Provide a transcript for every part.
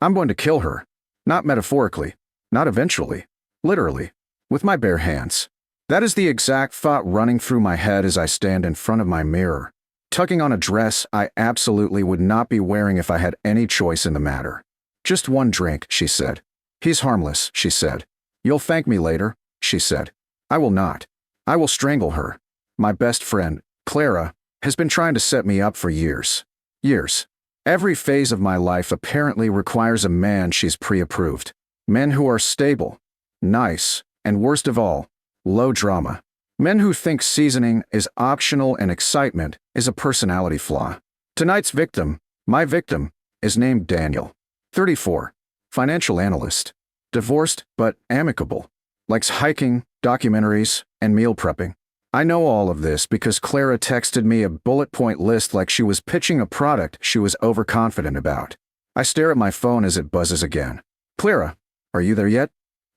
I'm going to kill her. Not metaphorically. Not eventually. Literally. With my bare hands. That is the exact thought running through my head as I stand in front of my mirror, tugging on a dress I absolutely would not be wearing if I had any choice in the matter. Just one drink, she said. He's harmless, she said. You'll thank me later, she said. I will not. I will strangle her. My best friend, Clara, has been trying to set me up for years. Years. Every phase of my life apparently requires a man she's pre-approved. Men who are stable, nice, and worst of all, low drama. Men who think seasoning is optional and excitement is a personality flaw. Tonight's victim, my victim, is named Daniel. 34. Financial analyst. Divorced but amicable. Likes hiking, documentaries, and meal prepping. I know all of this because Clara texted me a bullet point list like she was pitching a product she was overconfident about. I stare at my phone as it buzzes again. Clara, are you there yet?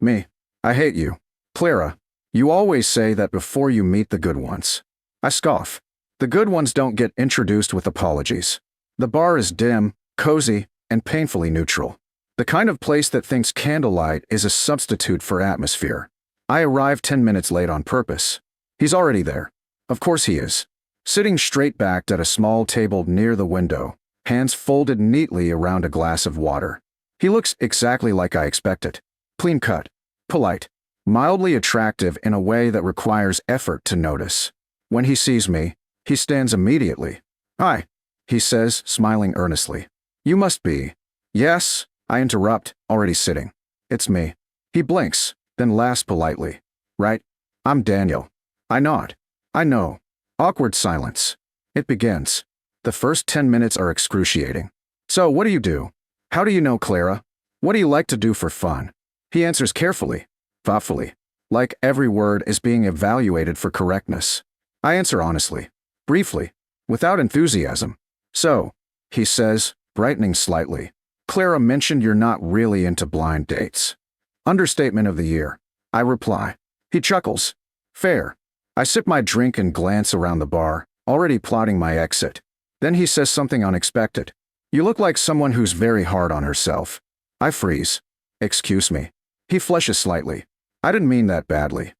Me. I hate you. Clara, you always say that before you meet the good ones. I scoff. The good ones don't get introduced with apologies. The bar is dim, cozy, and painfully neutral. The kind of place that thinks candlelight is a substitute for atmosphere. I arrive 10 minutes late on purpose. He's already there. Of course he is. Sitting straight-backed at a small table near the window, hands folded neatly around a glass of water. He looks exactly like I expected. Clean-cut, polite, mildly attractive in a way that requires effort to notice. When he sees me, he stands immediately. Hi, he says, smiling earnestly. You must be. Yes, I interrupt, already sitting. It's me. He blinks, then laughs politely. Right? I'm Daniel. I nod. I know. Awkward silence. It begins. The first 10 minutes are excruciating. So, what do you do? How do you know Clara? What do you like to do for fun? He answers carefully, thoughtfully, like every word is being evaluated for correctness. I answer honestly, briefly, without enthusiasm. So, he says, brightening slightly, Clara mentioned you're not really into blind dates. Understatement of the year. I reply. He chuckles. Fair. I sip my drink and glance around the bar, already plotting my exit. Then he says something unexpected. You look like someone who's very hard on herself. I freeze. Excuse me. He flushes slightly. I didn't mean that badly.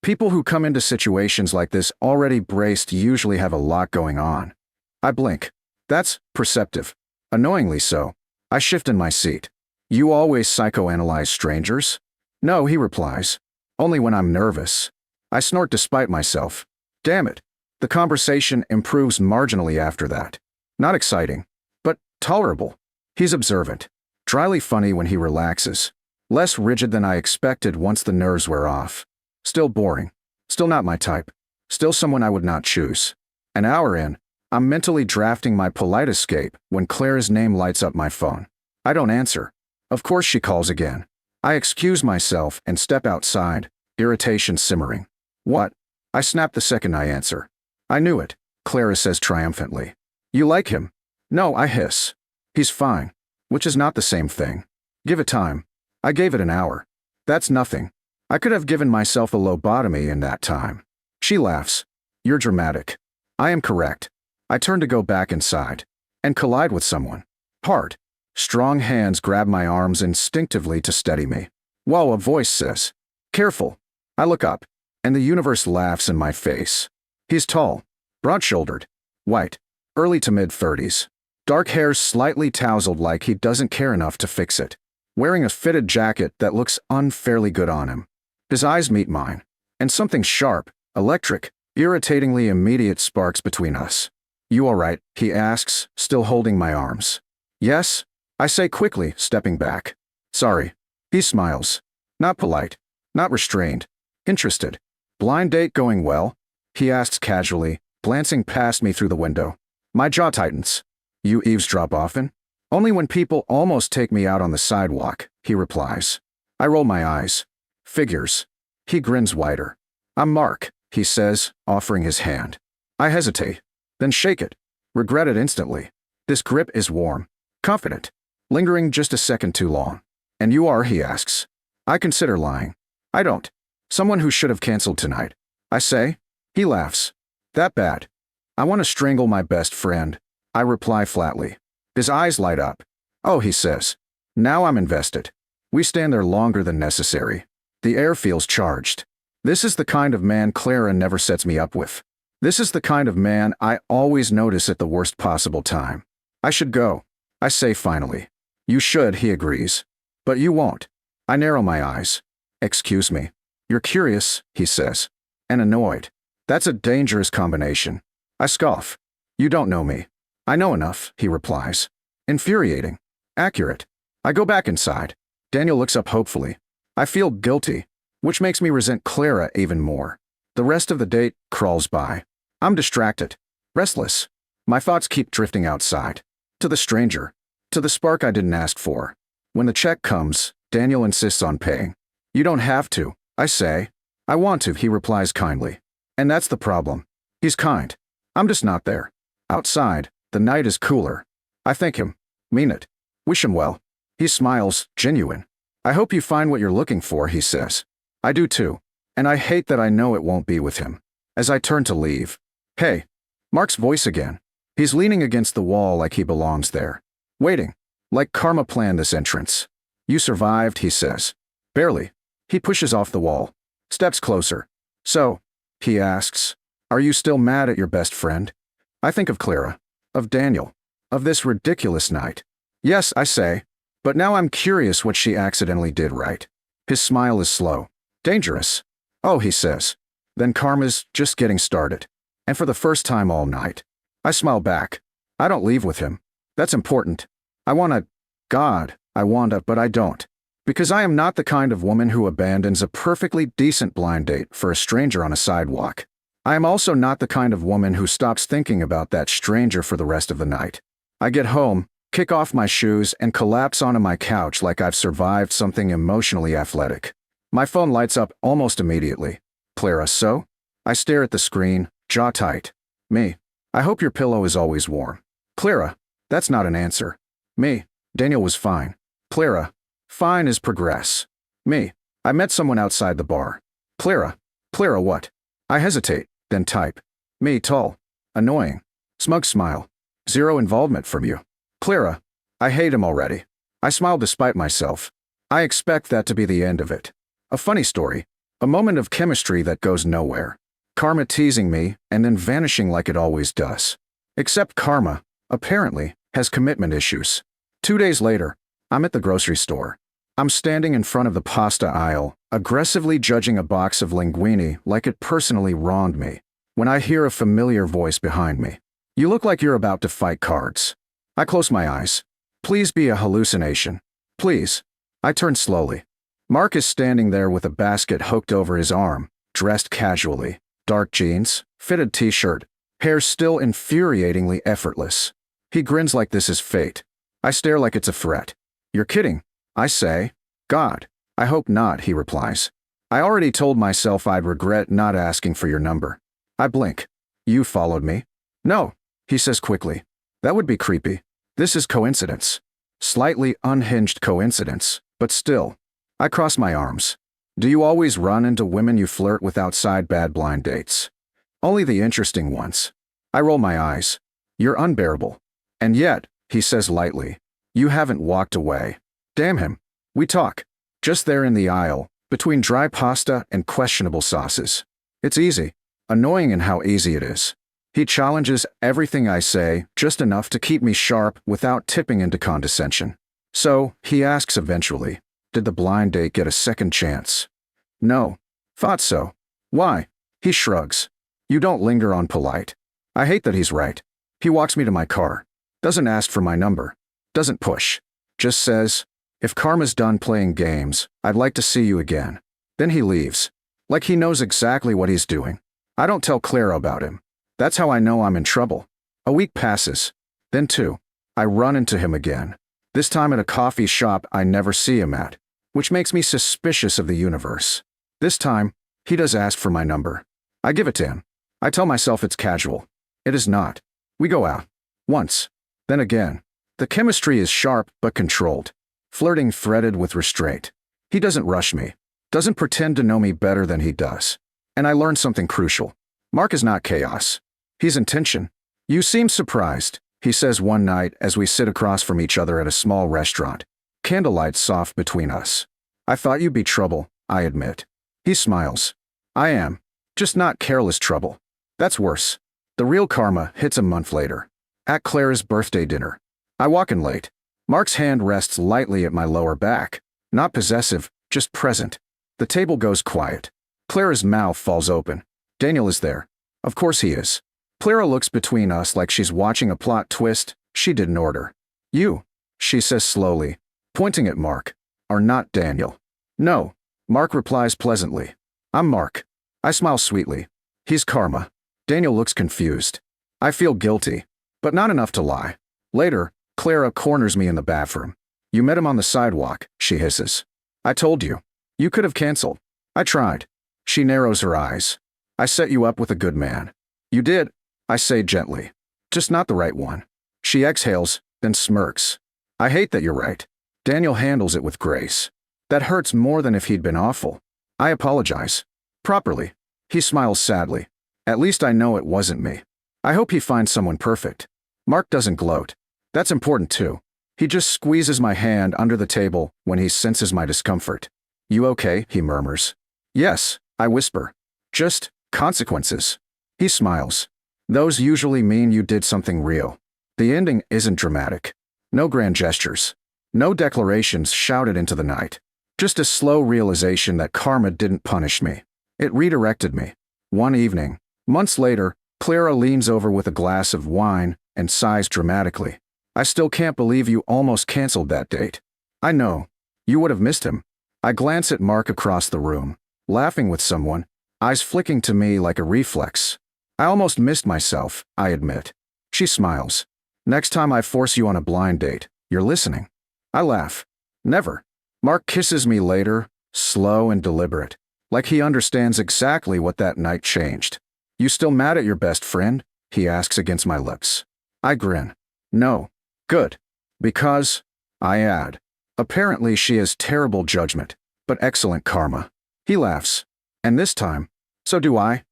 People who come into situations like this already braced usually have a lot going on. I blink. That's perceptive. Annoyingly so. I shift in my seat. You always psychoanalyze strangers? No, he replies. Only when I'm nervous. I snort despite myself. Damn it. The conversation improves marginally after that. Not exciting, but tolerable. He's observant. Dryly funny when he relaxes. Less rigid than I expected once the nerves wear off. Still boring. Still not my type. Still someone I would not choose. An hour in, I'm mentally drafting my polite escape when Clara's name lights up my phone. I don't answer. Of course she calls again. I excuse myself and step outside, irritation simmering. What? I snap the second I answer. I knew it, Clara says triumphantly. You like him? No, I hiss. He's fine. Which is not the same thing. Give it time. I gave it an hour. That's nothing. I could have given myself a lobotomy in that time. She laughs. You're dramatic. I am correct. I turn to go back inside and collide with someone. Hard. Strong hands grab my arms instinctively to steady me. Whoa, a voice says. Careful. I look up, and the universe laughs in my face. He's tall, broad-shouldered, white, early to mid-30s. Dark hair slightly tousled like he doesn't care enough to fix it. Wearing a fitted jacket that looks unfairly good on him. His eyes meet mine, and something sharp, electric, irritatingly immediate sparks between us. You all right? He asks, still holding my arms. Yes, I say quickly, stepping back. Sorry. He smiles. Not polite, not restrained, interested. Blind date going well? He asks casually, glancing past me through the window. My jaw tightens. You eavesdrop often? Only when people almost take me out on the sidewalk, he replies. I roll my eyes. Figures. He grins wider. I'm Mark, he says, offering his hand. I hesitate, then shake it. Regret it instantly. This grip is warm, confident, lingering just a second too long. And you are, he asks. I consider lying. I don't. Someone who should have canceled tonight. I say. He laughs. That bad. I want to strangle my best friend. I reply flatly. His eyes light up. Oh, he says. Now I'm invested. We stand there longer than necessary. The air feels charged. This is the kind of man Clara never sets me up with. This is the kind of man I always notice at the worst possible time. I should go, I say finally. You should, he agrees. But you won't. I narrow my eyes. Excuse me. You're curious, he says. And annoyed. That's a dangerous combination. I scoff. You don't know me. I know enough, he replies. Infuriating. Accurate. I go back inside. Daniel looks up hopefully. I feel guilty, which makes me resent Clara even more. The rest of the date crawls by. I'm distracted. Restless. My thoughts keep drifting outside. To the stranger. To the spark I didn't ask for. When the check comes, Daniel insists on paying. You don't have to, I say. I want to, he replies kindly. And that's the problem. He's kind. I'm just not there. Outside, the night is cooler. I thank him. Mean it. Wish him well. He smiles, genuine. I hope you find what you're looking for, he says. I do too. And I hate that I know it won't be with him. As I turn to leave. Hey. Mark's voice again. He's leaning against the wall like he belongs there. Waiting. Like karma planned this entrance. You survived, he says. Barely. He pushes off the wall. Steps closer. So, he asks, are you still mad at your best friend? I think of Clara. Of Daniel. Of this ridiculous night. Yes, I say. But now I'm curious what she accidentally did right. His smile is slow. Dangerous. Oh, he says. Then karma's just getting started. And for the first time all night. I smile back. I don't leave with him. That's important. I wanna. God, I wanna, but I don't. Because I am not the kind of woman who abandons a perfectly decent blind date for a stranger on a sidewalk. I am also not the kind of woman who stops thinking about that stranger for the rest of the night. I get home, kick off my shoes, and collapse onto my couch like I've survived something emotionally athletic. My phone lights up almost immediately. Clara, so? I stare at the screen, jaw tight. Me. I hope your pillow is always warm. Clara. That's not an answer. Me. Daniel was fine. Clara. Fine is progress. Me. I met someone outside the bar. Clara. Clara what? I hesitate, then type. Me tall. Annoying. Smug smile. Zero involvement from you. Clara. I hate him already. I smile despite myself. I expect that to be the end of it. A funny story. A moment of chemistry that goes nowhere. Karma teasing me and then vanishing like it always does. Except karma, apparently, has commitment issues. 2 days later, I'm at the grocery store. I'm standing in front of the pasta aisle, aggressively judging a box of linguine like it personally wronged me, when I hear a familiar voice behind me. You look like you're about to fight cards. I close my eyes. Please be a hallucination. Please. I turn slowly. Mark is standing there with a basket hooked over his arm, dressed casually. Dark jeans, fitted t-shirt, hair still infuriatingly effortless. He grins like this is fate. I stare like it's a threat. You're kidding, I say. God, I hope not, he replies. I already told myself I'd regret not asking for your number. I blink. You followed me? No, he says quickly. That would be creepy. This is coincidence. Slightly unhinged coincidence, but still. I cross my arms. Do you always run into women you flirt with outside bad blind dates? Only the interesting ones. I roll my eyes. You're unbearable. And yet, he says lightly, you haven't walked away. Damn him. We talk. Just there in the aisle, between dry pasta and questionable sauces. It's easy. Annoying in how easy it is. He challenges everything I say just enough to keep me sharp without tipping into condescension. So, he asks eventually, did the blind date get a second chance? No. Thought so. Why? He shrugs. You don't linger on polite. I hate that he's right. He walks me to my car. Doesn't ask for my number. Doesn't push. Just says, if karma's done playing games, I'd like to see you again. Then he leaves. Like he knows exactly what he's doing. I don't tell Clara about him. That's how I know I'm in trouble. A week passes. Then 2. I run into him again. This time at a coffee shop I never see him at, which makes me suspicious of the universe. This time, he does ask for my number. I give it to him. I tell myself it's casual. It is not. We go out. Once. Then again. The chemistry is sharp but controlled. Flirting threaded with restraint. He doesn't rush me. Doesn't pretend to know me better than he does. And I learned something crucial. Mark is not chaos. He's intention. You seem surprised, he says one night as we sit across from each other at a small restaurant. Candlelight soft between us. I thought you'd be trouble, I admit. He smiles. I am. Just not careless trouble. That's worse. The real karma hits a month later. At Clara's birthday dinner. I walk in late. Mark's hand rests lightly at my lower back. Not possessive, just present. The table goes quiet. Clara's mouth falls open. Daniel is there. Of course he is. Clara looks between us like she's watching a plot twist she didn't order. You, she says slowly, pointing at Mark, are not Daniel. No, Mark replies pleasantly. I'm Mark. I smile sweetly. He's Karma. Daniel looks confused. I feel guilty, but not enough to lie. Later, Clara corners me in the bathroom. You met him on the sidewalk, she hisses. I told you. You could have canceled. I tried. She narrows her eyes. I set you up with a good man. You did, I say gently. Just not the right one. She exhales, then smirks. I hate that you're right. Daniel handles it with grace. That hurts more than if he'd been awful. I apologize. Properly. He smiles sadly. At least I know it wasn't me. I hope he finds someone perfect. Mark doesn't gloat. That's important too. He just squeezes my hand under the table when he senses my discomfort. You okay? He murmurs. Yes, I whisper. Just consequences. He smiles. Those usually mean you did something real. The ending isn't dramatic. No grand gestures. No declarations shouted into the night. Just a slow realization that karma didn't punish me. It redirected me. One evening, months later, Clara leans over with a glass of wine and sighs dramatically. I still can't believe you almost canceled that date. I know. You would have missed him. I glance at Mark across the room, laughing with someone, eyes flicking to me like a reflex. I almost missed myself, I admit. She smiles. Next time I force you on a blind date, you're listening. I laugh. Never. Mark kisses me later, slow and deliberate, like he understands exactly what that night changed. You still mad at your best friend? He asks against my lips. I grin. No. Good. Because, I add, apparently she has terrible judgment, but excellent karma. He laughs. And this time, so do I.